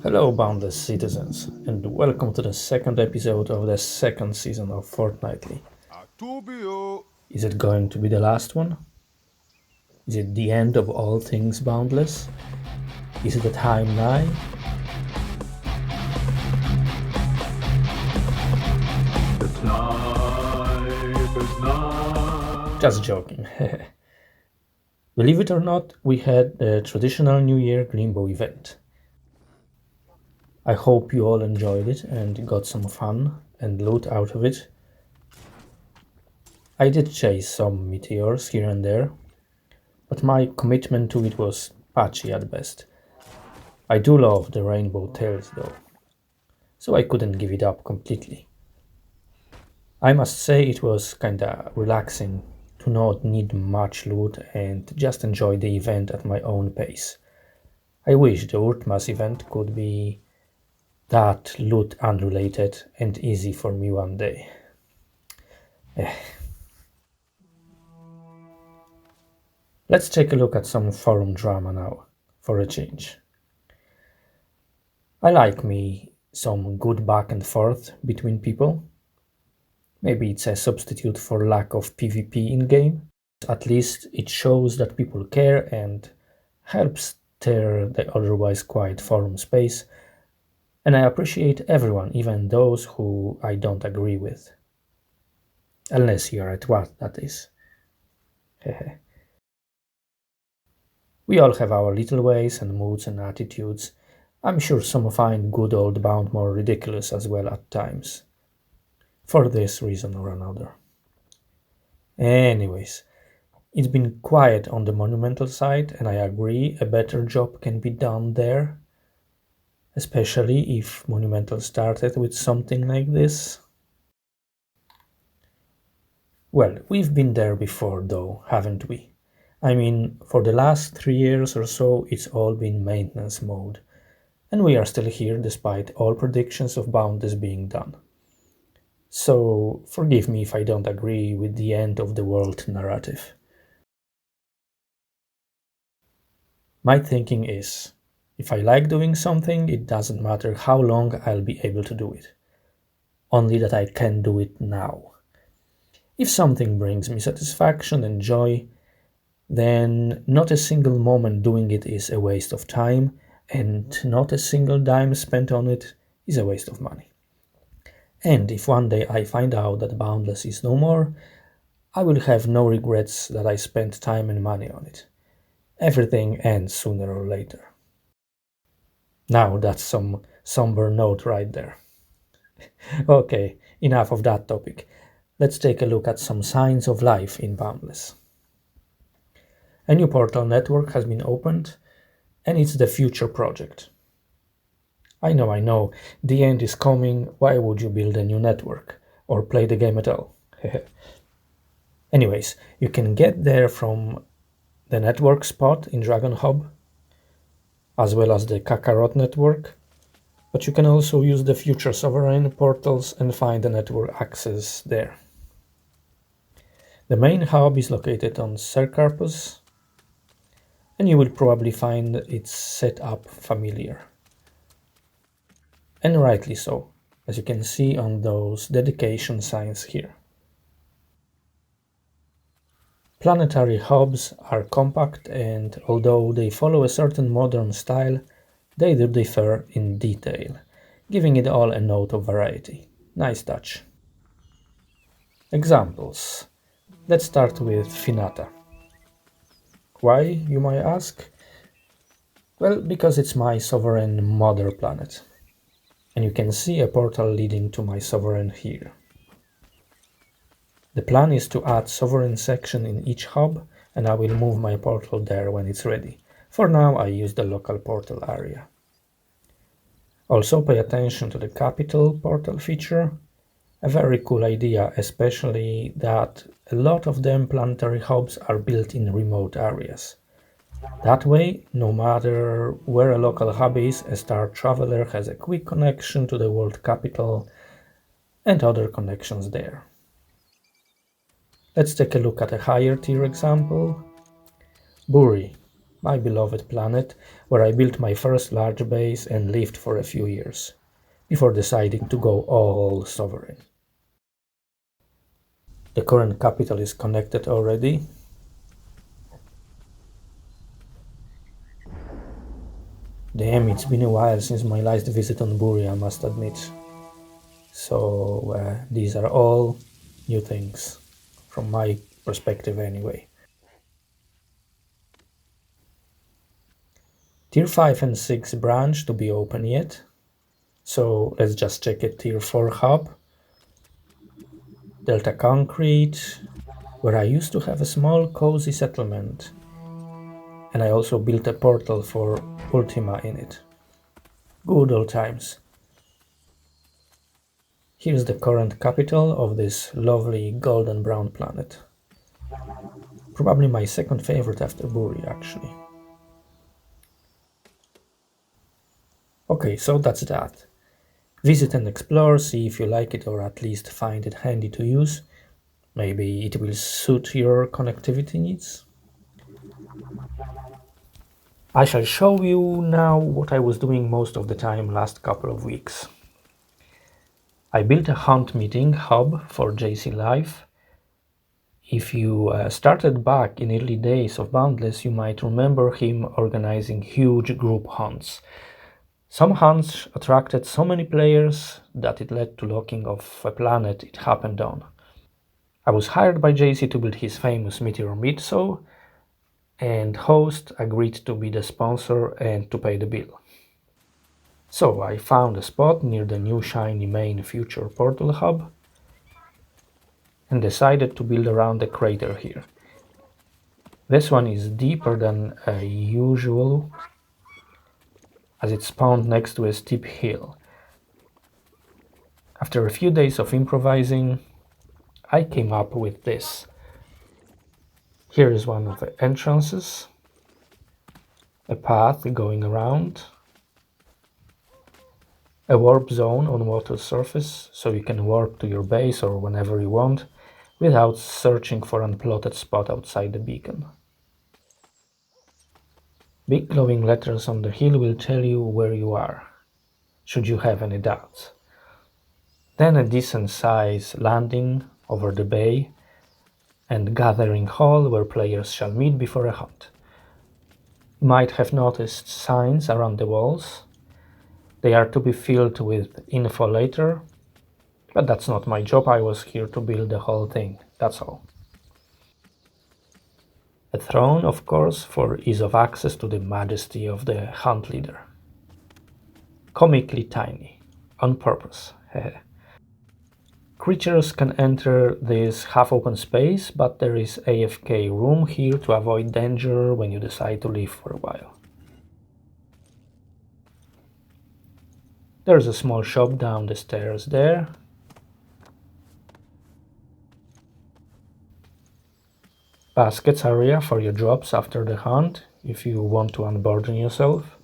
Hello, Boundless citizens, and welcome to the second episode of the second season of Fortnightly. Is it going to be the last one? Is it the end of all things Boundless? Is it a time nigh? The time is nigh. Just joking. Believe it or not, we had the traditional New Year Greenbow event. I hope you all enjoyed it and got some fun and loot out of it. I did chase some meteors here and there, but my commitment to it was patchy at best. I do love the rainbow tails though, so I couldn't give it up completely. I must say it was kinda relaxing to not need much loot and just enjoy the event at my own pace. I wish the Urtmas event could be that loot unrelated and easy for me one day. Eh. Let's take a look at some forum drama now, for a change. I like me some good back and forth between people. Maybe it's a substitute for lack of PvP in-game. At least it shows that people care and helps stir the otherwise quiet forum space, and I appreciate everyone, even those who I don't agree with. Unless you're at what, that is. We all have our little ways and moods and attitudes. I'm sure some find good old Bound more ridiculous as well at times. For this reason or another. Anyways, it's been quiet on the monumental side, and I agree a better job can be done there. Especially if monumental started with something like this. Well, we've been there before though, haven't we? I mean, for the last 3 years or so, it's all been maintenance mode, and we are still here despite all predictions of Boundless being done. So, forgive me if I don't agree with the end of the world narrative. My thinking is, if I like doing something, it doesn't matter how long I'll be able to do it. Only that I can do it now. If something brings me satisfaction and joy, then not a single moment doing it is a waste of time, and not a single dime spent on it is a waste of money. And if one day I find out that Boundless is no more, I will have no regrets that I spent time and money on it. Everything ends sooner or later. Now that's some somber note right there. Okay, enough of that topic. Let's take a look at some signs of life in Boundless. A new portal network has been opened, and it's the future project. I know, the end is coming, why would you build a new network? Or play the game at all? Anyways, you can get there from the network spot in Dragon Hub, as well as the Kakarot network, but you can also use the future sovereign portals and find the network access there. The main hub is located on Serkarpus, and you will probably find its setup familiar. And rightly so, as you can see on those dedication signs here. Planetary hubs are compact, and although they follow a certain modern style, they do differ in detail, giving it all a note of variety. Nice touch. Examples. Let's start with Finata. Why, you might ask? Well, because it's my sovereign mother planet, and you can see a portal leading to my sovereign here. The plan is to add sovereign section in each hub, and I will move my portal there when it's ready. For now, I use the local portal area. Also pay attention to the capital portal feature. A very cool idea, especially that a lot of them planetary hubs are built in remote areas. That way, no matter where a local hub is, a star traveler has a quick connection to the world capital and other connections there. Let's take a look at a higher tier example. Buri. my beloved planet, where I built my first large base and lived for a few years, before deciding to go all sovereign. The current capital is connected already. Damn, it's been a while since my last visit on Buri, I must admit. So these are all new things, from my perspective anyway. Tier 5 and 6 branch to be open yet. So let's just check it. Tier 4 hub, Delta Concrete, where I used to have a small cozy settlement. And I also built a portal for Ultima in it. Good old times. Here's the current capital of this lovely golden brown planet. Probably my second favorite after Buri, actually. Okay, so that's that. Visit and explore, see if you like it or at least find it handy to use. Maybe it will suit your connectivity needs. I shall show you now what I was doing most of the time last couple of weeks. I built a hunt meeting hub for JC Live. If you started back in early days of Boundless, you might remember him organizing huge group hunts. Some hunts attracted so many players that it led to locking of a planet it happened on. I was hired by JC to build his famous Meteor Mitso, and host agreed to be the sponsor and to pay the bill. So I found a spot near the new shiny main future portal hub and decided to build around the crater here. This one is deeper than usual as it spawned next to a steep hill. After a few days of improvising, I came up with this. Here is one of the entrances, a path going around, a warp zone on water surface so you can warp to your base or whenever you want without searching for an unplotted spot outside the beacon. Big glowing letters on the hill will tell you where you are, should you have any doubts. Then a decent size landing over the bay and gathering hall where players shall meet before a hunt. You might have noticed signs around the walls. They are to be filled with info later, but that's not my job. I was here to build the whole thing, that's all. A throne, of course, for ease of access to the majesty of the hunt leader. Comically tiny, on purpose. Creatures can enter this half-open space, but there is AFK room here to avoid danger when you decide to leave for a while. There's a small shop down the stairs there. Baskets area for your drops after the hunt, if you want to unburden yourself.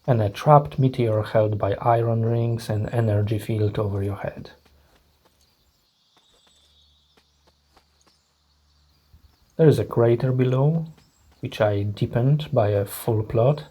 And a trapped meteor held by iron rings and energy field over your head. There is a crater below, which I deepened by a full plot,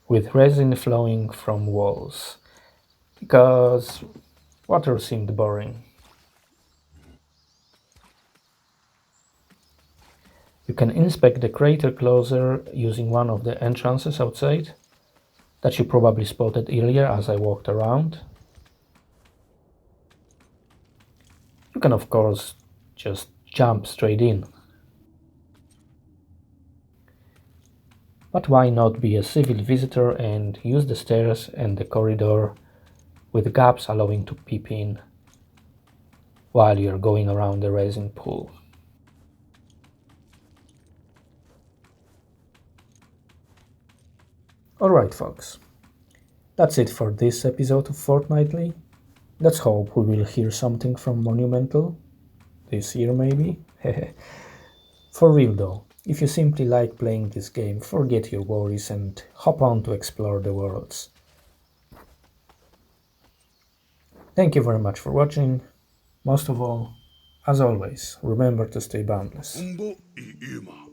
with resin flowing from walls, because water seemed boring. You can inspect the crater closer using one of the entrances outside that you probably spotted earlier as I walked around. You can of course just jump straight in. But why not be a civil visitor and use the stairs and the corridor with gaps allowing to peep in while you're going around the resin pool. Alright folks, that's it for this episode of Fortnightly. Let's hope we will hear something from Monumental this year maybe. For real though, if you simply like playing this game, forget your worries and hop on to explore the worlds. Thank you very much for watching. Most of all, As always, remember to stay boundless. Umbo i Ima.